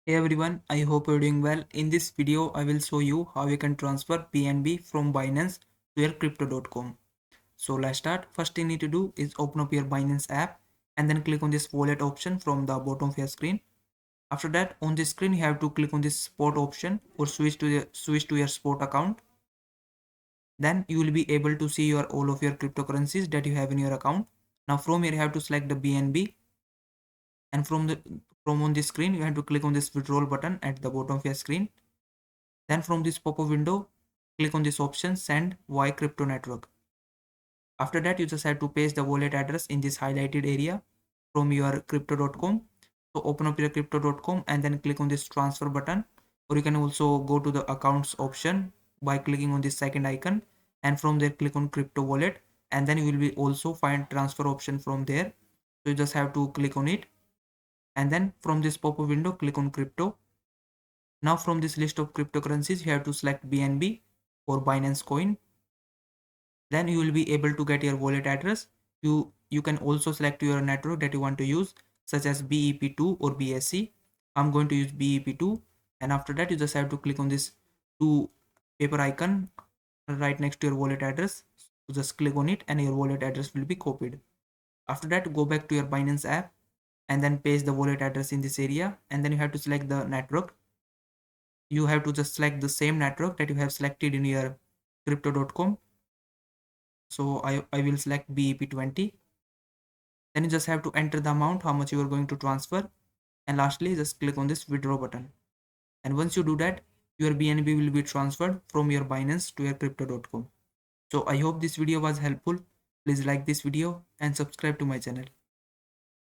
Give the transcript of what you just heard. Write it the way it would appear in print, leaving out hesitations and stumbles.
Hey everyone, I hope you're doing well. In this video, I will show you how you can transfer BNB from Binance to your crypto.com. So let's start. First thing you need to do is open up your Binance app and then click on this wallet option from the bottom of your screen. After that, on this screen, you have to click on this spot option or switch to your spot account. Then you will be able to see your all of your cryptocurrencies that you have in your account. Now from here, you have to select the BNB, and from on this screen, you have to click on this withdrawal button at the bottom of your screen. Then from this pop-up window, click on this option send via crypto network. After that, you just have to paste the wallet address in this highlighted area from your crypto.com. So open up your crypto.com and then click on this transfer button, or you can also go to the accounts option by clicking on this second icon, and from there click on crypto wallet, and then you will be also find transfer option from there. So you just have to click on it, and then from this pop-up window click on crypto. Now from this list of cryptocurrencies, you have to select BNB or Binance coin. Then you will be able to get your wallet address. You can also select your network that you want to use, such as BEP2 or BSC. I'm going to use BEP2, and after that you just have to click on this two paper icon right next to your wallet address. So just click on it and your wallet address will be copied. After that, go back to your Binance app and then paste the wallet address in this area, and then you have to select the network. You have to just select the same network that you have selected in your crypto.com. So I will select BEP20. Then you just have to enter the amount how much you are going to transfer, and lastly just click on this withdraw button. And once you do that, your BNB will be transferred from your Binance to your crypto.com. So I hope this video was helpful. Please like this video and subscribe to my channel.